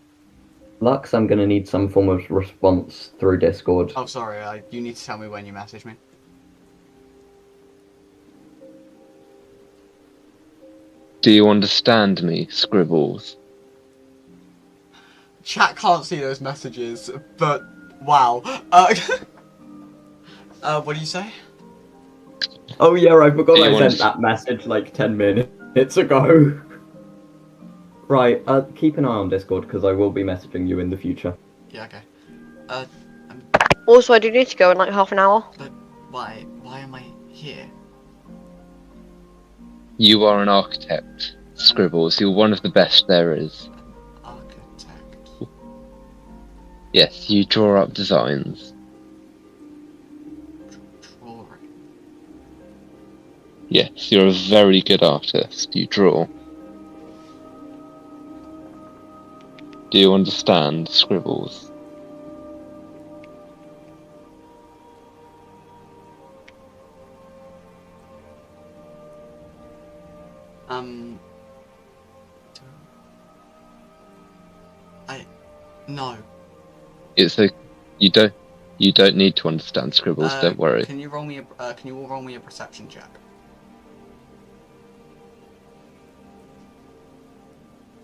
Lux, I'm gonna need some form of response through Discord. Oh, sorry. You need to tell me when you message me. Do you understand me, Scribbles? Chat can't see those messages, but wow. What do you say? Oh yeah, I forgot Do you I want sent that message like 10 minutes ago. Right, keep an eye on Discord because I will be messaging you in the future. Yeah, okay. Also, I do need to go in like half an hour. But why am I here? You are an architect, Scribbles. You're one of the best there is. Architect. Yes, you draw up designs. Drawing. Yes, you're a very good artist. You draw. Do you understand, Scribbles? No. It's a. You don't need to understand, Scribbles. Don't worry. Can you all roll me a perception check?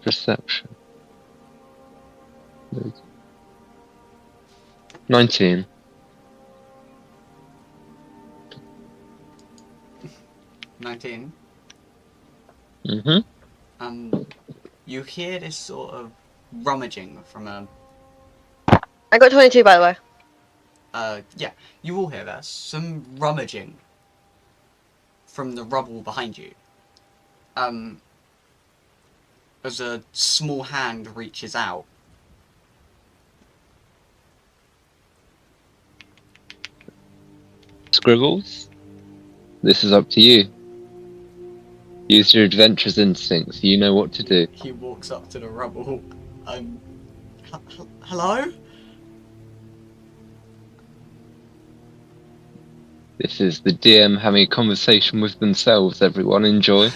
Perception. 19. You hear this sort of rummaging from a... I got 22, by the way. Yeah, you all hear that. Some rummaging from the rubble behind you. As a small hand reaches out. Scribbles? This is up to you. Use your adventurous instincts. You know what to do. He walks up to the rubble. Hello? This is the DM having a conversation with themselves, everyone. Enjoy.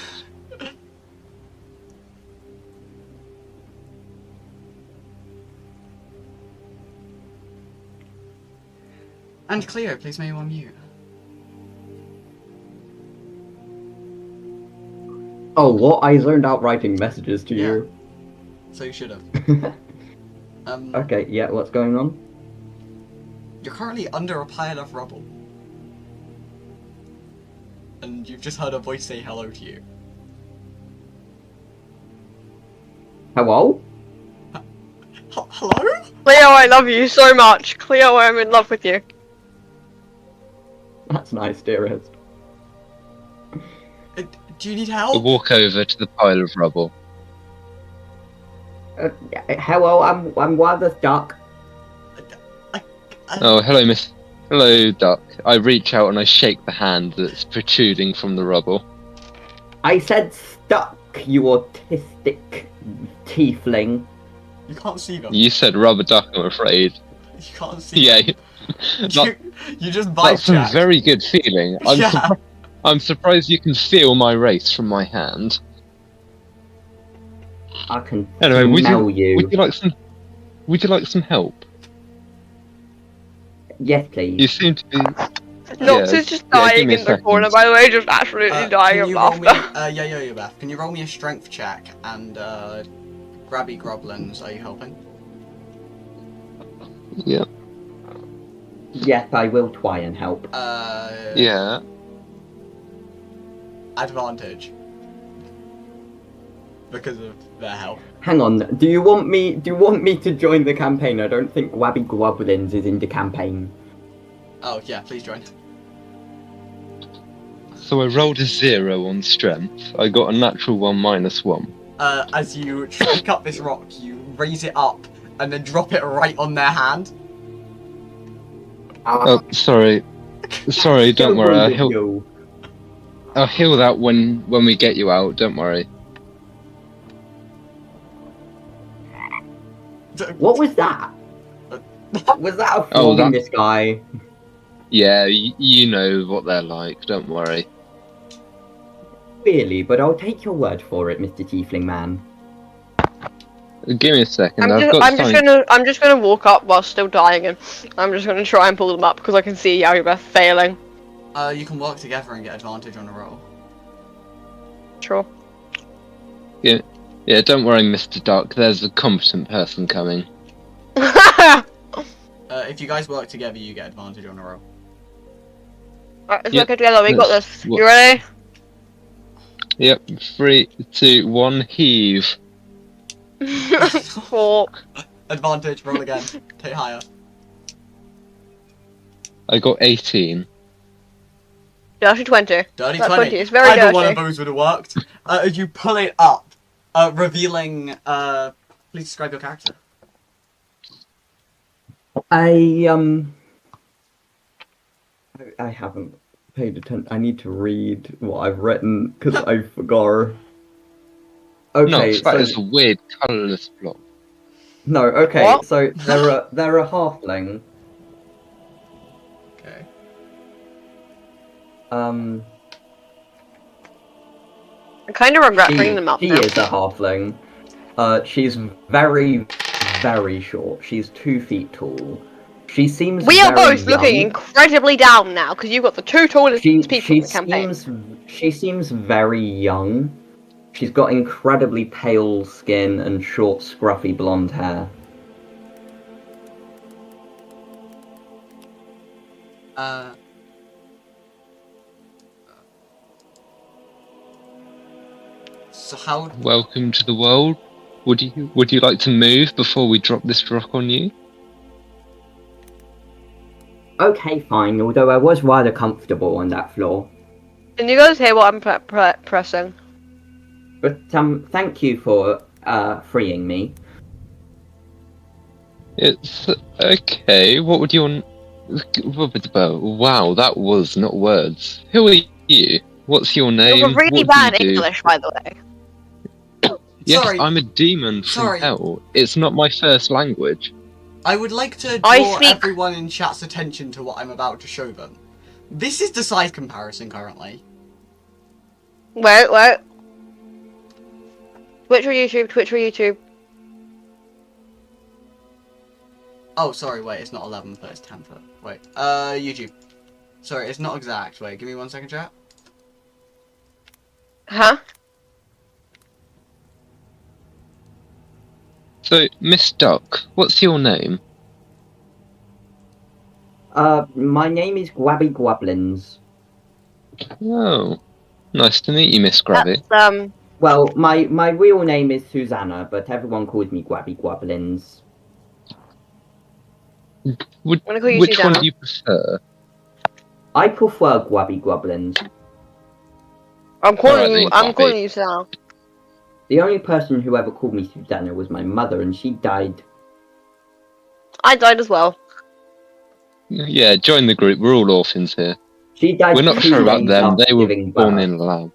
And Cleo, please may you unmute. Oh, what? I zoned out writing messages to you. So you should have. Okay, yeah, what's going on? You're currently under a pile of rubble. And you've just heard a voice say hello to you. Hello? Hello? Cleo, I love you so much. Cleo, I'm in love with you. That's nice, dearest. Do you need I help? walk over to the pile of rubble. Hello, I'm rather stuck. Oh, hello, Miss. Hello, Duck. I reach out and I shake the hand that's protruding from the rubble. I said stuck, you autistic tiefling. You can't see them. You said rubber duck, I'm afraid. You can't see Yeah. them. You just That's a vibe very good feeling. I'm surprised you can feel my race from my hand. I can Anyway, smell would you. you like some help? Yes, please. You seem to be. Nox is just dying give me in a the corner, second. by the way, just absolutely dying of laughter. Yeah, Beth. Can you roll me a strength check and grabby groblins? Are you helping? Yeah. Yes, I will try and help. Yeah. Advantage. Because of their help. Hang on, do you want me to join the campaign? I don't think Wabby Groblins is in the campaign. Oh yeah, please join. So I rolled a 0 on strength. I got a natural 1 minus 1. As you pick up this rock, you raise it up and then drop it right on their hand. Oh, sorry. Sorry, don't worry. I'll heal that when we get you out. Don't worry. What was that? Was that a frog in the sky? Yeah, you know what they're like, don't worry. Really, but I'll take your word for it, Mr. Tiefling Man. Give me a second. I'm just gonna walk up while still dying, and I'm just gonna try and pull them up because I can see Yagubeth failing. You can work together and get advantage on a roll. Sure. Yeah, don't worry, Mr. Duck. There's a competent person coming. If you guys work together, you get advantage on a roll. Alright, let's work it together. We got this. You ready? Yep. 3, 2, 1, heave. 4. Advantage. Roll again. Take higher. I got 18. Dirty 20. Dirty That 20. It's very Either dirty. one of those would have worked. As you pull it up, revealing. Please describe your character. I haven't paid attention. I need to read what I've written because I forgot. Okay, No, that is a weird colourless block. No, okay, What? so they're a halfling. Okay. I kind of regret bringing them up She now. is a halfling. She's very, very short. She's 2 feet tall. She seems We are very both looking young. incredibly down now because you've got the 2 tallest people in the campaign. She seems very young. She's got incredibly pale skin and short, scruffy blonde hair. So how? Welcome to the world. Would you like to move before we drop this rock on you? Okay, fine, although I was rather comfortable on that floor. Can you guys hear what I'm pressing? But, thank you for, freeing me. It's okay. What would your... Wow, that was not words. Who are you? What's your name? You're really What bad do you do? English, by the way. Yes, Sorry. I'm a demon from hell. It's not my first language. I would like to draw everyone in chat's attention to what I'm about to show them. This is the size comparison currently. Wait. Twitch or YouTube? Oh, sorry, wait, it's not 11 foot, it's 10 foot. Wait, YouTube. Sorry, it's not exact. Wait, give me 1 second, chat. Huh? So, Miss Duck, what's your name? My name is Gwabby Gwablins. Oh, nice to meet you, Miss Grabby. That's, Well, my real name is Susanna, but everyone calls me Gwabby Gwablins. Which Susanna. one do you prefer? I prefer Gwabby Gwablins. I'm calling Alright, you. then, I'm calling you Sal. The only person who ever called me Susanna was my mother, and she died. I died as well. Yeah, join the group. We're all orphans here. She died. We're not 2 sure about days them. after They were giving born birth. in a lab.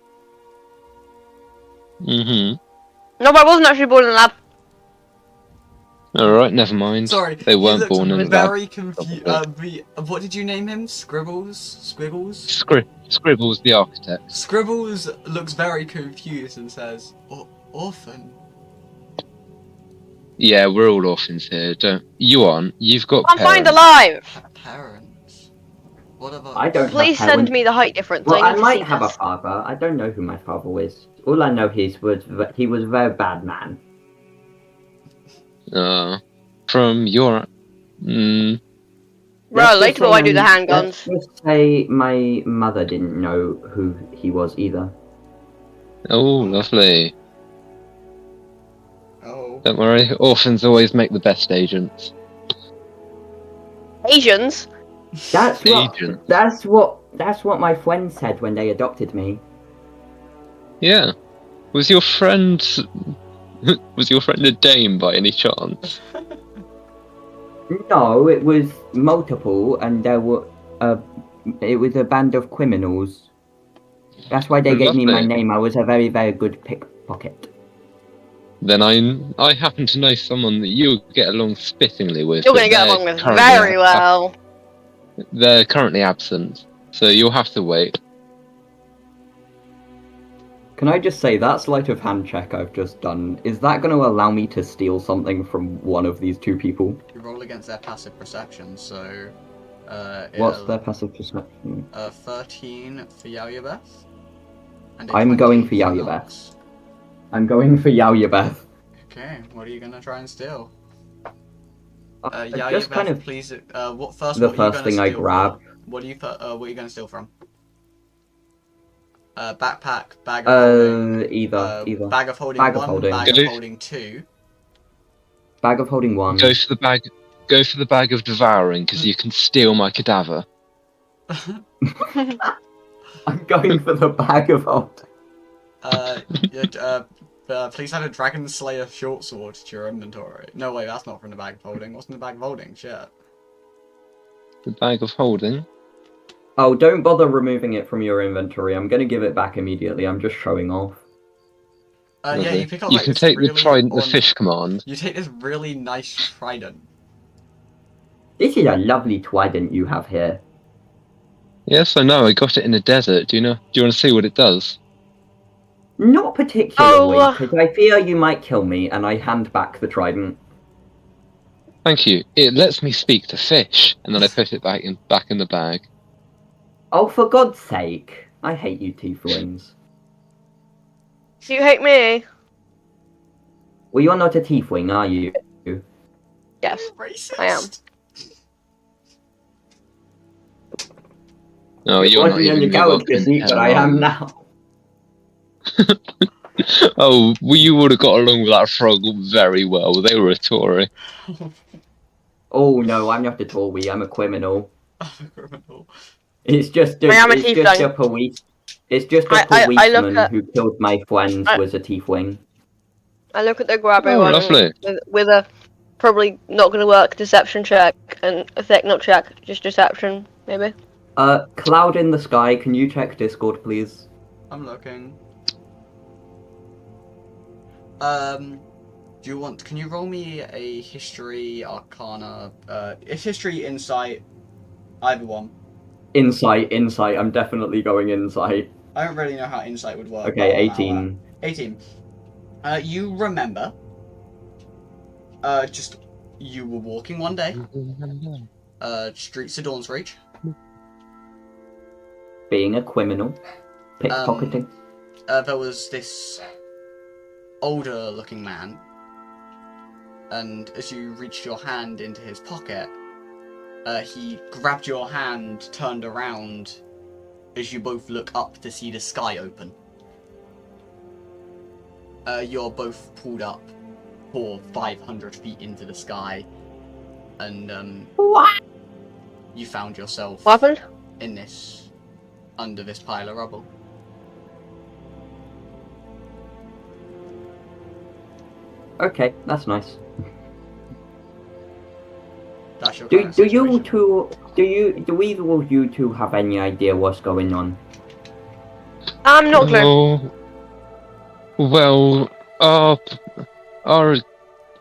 Mm-hmm. No, but I wasn't actually born in a lab. Alright, never mind. Sorry, They weren't born in a lab. very confused. What did you name him? Scribbles? Scribbles the architect. Scribbles looks very confused and says, orphan? Yeah, we're all orphans here. You aren't. You've got I'm parents. fine alive. Parents? What about... I don't Please have send parents. me the height difference. Well, I I need to might see have this. a father. I don't know who my father is. All I know was that he was a very bad man. From your... Bro, Let's later just before say I do the Let's handguns. just say my mother didn't know who he was either. Oh, lovely. Oh. Don't worry, orphans always make the best agents. Asians? That's what. Agent. That's what my friends said when they adopted me. Yeah. Was your friend a dame by any chance? No, it was multiple, and there were. It was a band of criminals. That's why they gave me my Lovely. name. I was a very, very good pickpocket. then I happen to know someone that you'll get along spittingly with. You're gonna get along with very well. They're currently absent, so you'll have to wait. Can I just say, that sleight of hand check I've just done, is that going to allow me to steal something from one of these two people? You roll against their passive perception, so... What's their passive perception? 13 for Yaoyabeth. I'm going for Yaoyabeth. I'm going for Yaoyabeth. Okay, what are you going to try and steal? Just kind of... please... the first thing I grab. What are you going to steal from? Backpack, bag of holding... either. Bag of holding 1, bag of holding 2. Bag of holding 1. Go for the bag of devouring, because you can steal my cadaver. I'm going for the bag of holding. Please add a Dragon Slayer short sword to your inventory. No, wait, that's not from the bag of holding. What's in the bag of holding? Shit. The bag of holding? Oh, don't bother removing it from your inventory. I'm going to give it back immediately. I'm just showing off. Yeah, you pick up, you can take the trident, the fish command. You take this really nice trident. This is a lovely trident you have here. Yes, I know. I got it in the desert. Do you want to see what it does? Not particularly, because I fear you might kill me, and I hand back the trident. Thank you. It lets me speak to fish, and then I put it back in the bag. Oh, for God's sake! I hate you, tieflings. Do you hate me? Well, you're not a tiefling, are you? Yes, Racist. I am. No, you're not even in the galaxy, but I am now. Oh, well, you would have got along with that frog very well. They were a Tory. Oh no, I'm not a Tory. I'm a criminal. I'm a criminal. It's just a police. It's just a policeman who killed my friends was a tiefling. I look at the grabber one lovely. with a probably not going to work deception check and effect not check, just deception maybe. Cloud in the sky. Can you check Discord, please? I'm looking. Can you roll me a history, arcana, history, insight, either one? Insight. I'm definitely going insight. I don't really know how insight would work. Okay, 18. 18. You remember, you were walking one day, streets of Dawn's Reach. Being a criminal. Pickpocketing. There was this older looking man, and as you reached your hand into his pocket, he grabbed your hand, turned around, as you both look up to see the sky open. You're both pulled up for 500 feet into the sky, and What? You found yourself What happened? Under this pile of rubble. Okay, that's nice. That's your Do either of you two have any idea what's going on? I'm not clear. Oh, well,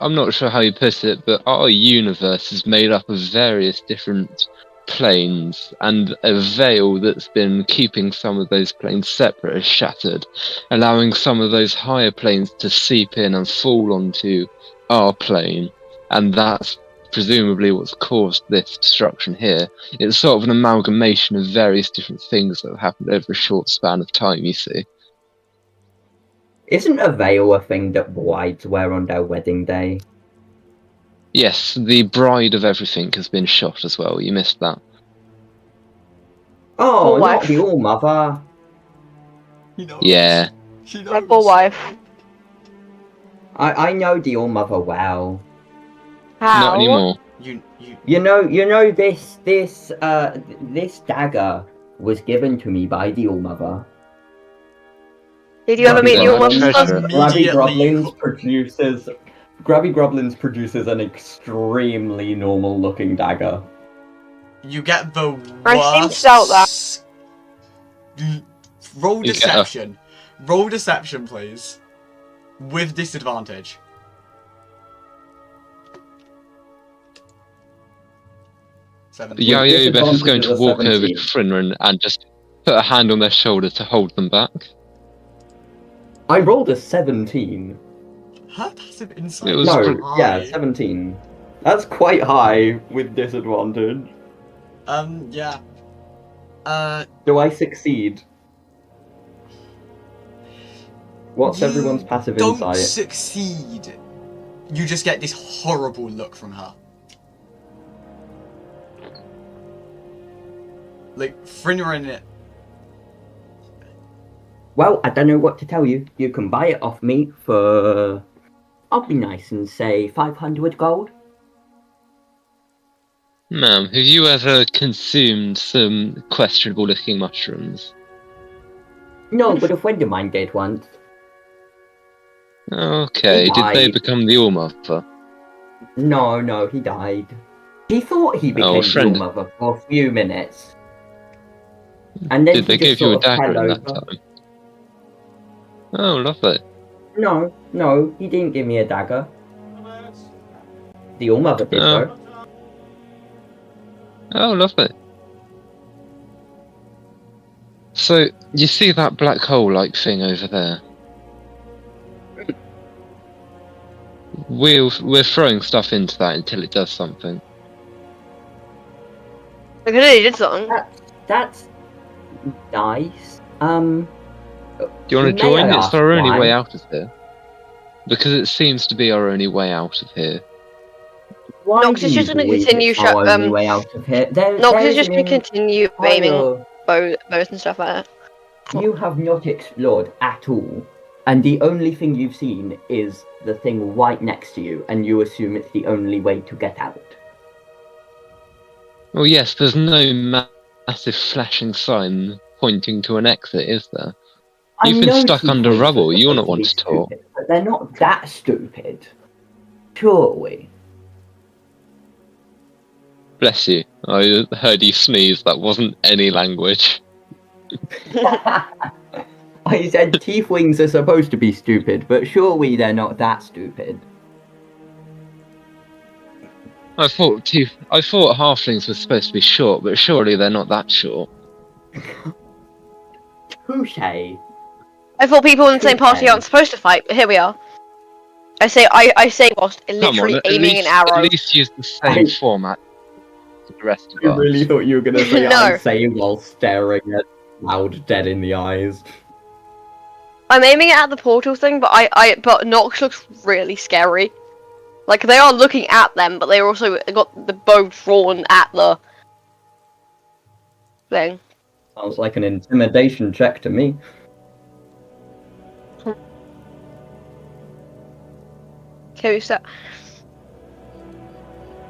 I'm not sure how you put it, but our universe is made up of various different planes, and a veil that's been keeping some of those planes separate is shattered, allowing some of those higher planes to seep in and fall onto our plane, and that's presumably what's caused this destruction here. It's sort of an amalgamation of various different things that have happened over a short span of time, you see. Isn't a veil a thing that brides wear on their wedding day? Yes, the bride of everything has been shot as well. You missed that. Oh, not the All-Mother. Yeah. My poor wife. I know the All-Mother well. How? Not anymore. You know this dagger was given to me by the All-Mother. Did you ever meet the All-Mother? Grabby Groblins produces an extremely normal looking dagger. You get the worst... I seem to doubt that. Roll deception. Roll deception, please. With disadvantage. Yayo Beth is going to walk over to 17. Frinrin and just put a hand on their shoulder to hold them back. I rolled a 17. Huh? That's an insight. It was No, yeah, 17. That's quite high with disadvantage. Yeah. Do I succeed? What's everyone's passive insight? Don't succeed. You just get this horrible look from her. Like, Frinrin. Well, I don't know what to tell you. You can buy it off me for... I'll be nice and say 500 gold. Ma'am, have you ever consumed some questionable-looking mushrooms? No, but a friend of mine did once. Okay, He did they died. become the All-Mother? No, he died. He thought he became the friend. All-Mother for a few minutes. And then Did they he just give you a sort of dagger fell in that over. time? Oh, lovely. No, he didn't give me a dagger. The All-Mother did, Oh. though. Oh, lovely. So, you see that black hole-like thing over there? We're throwing stuff into that until it does something. I clearly did something. That's nice. Do you want to May join? I It's ask our only why? way out of here. Because it seems to be our only way out of here. Why No, 'cause it's do you just gonna believe continue it's our shut- only way out of here? No, because it's just going to continue aiming bows and stuff like that. You have not explored at all, and the only thing you've seen is the thing right next to you, and you assume it's the only way to get out. Well, yes, there's no massive flashing sign pointing to an exit, is there? I You've been know stuck under secrets are rubble, you're not supposed one be to talk. stupid, but they're not that stupid. Surely. Bless you. I heard you sneeze, that wasn't any language. I said tieflings are supposed to be stupid, but surely they're not that stupid. I thought halflings were supposed to be short, but surely they're not that short. Touche. I thought people in the same party Okay. aren't supposed to fight, but here we are. I say whilst Come literally on, aiming an arrow. at least use the same format as the rest of I us. really thought you were gonna say No. I say while staring at Loud dead in the eyes. I'm aiming it at the portal thing, but but Nox looks really scary. Like they are looking at them, but they also got the bow drawn at the thing. Sounds like an intimidation check to me. Okay, so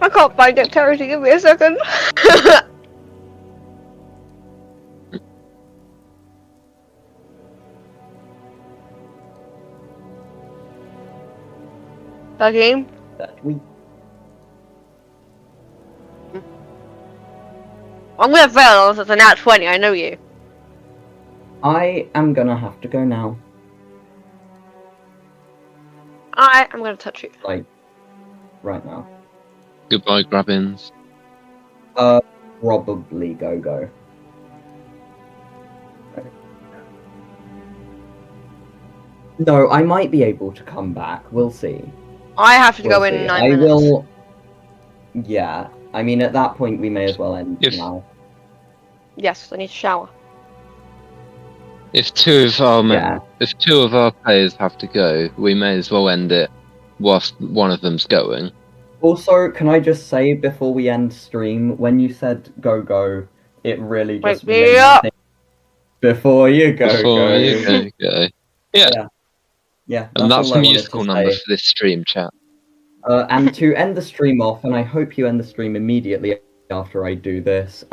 I can't find dexterity. Give me a second. Okay. That we I'm gonna fail unless it's a nat 20. I know you. I am gonna have to go now. I'm gonna touch you. Like, right now. Goodbye, Grabbins. Probably go. No, I might be able to come back. We'll see. I have to go We'll in see. 9 I minutes. will. Yeah, I mean, at that point, we may as well end If- now. Yes, I need to shower. If two Yeah. of our players have to go, we may as well end it whilst one of them's going. Also, can I just say before we end stream, when you said go, it really just Wake me made me up. think, before you go. Before you go. Yeah, And that's all the I wanted musical to number say. for this stream, chat. And to end the stream off, and I hope you end the stream immediately after I do this.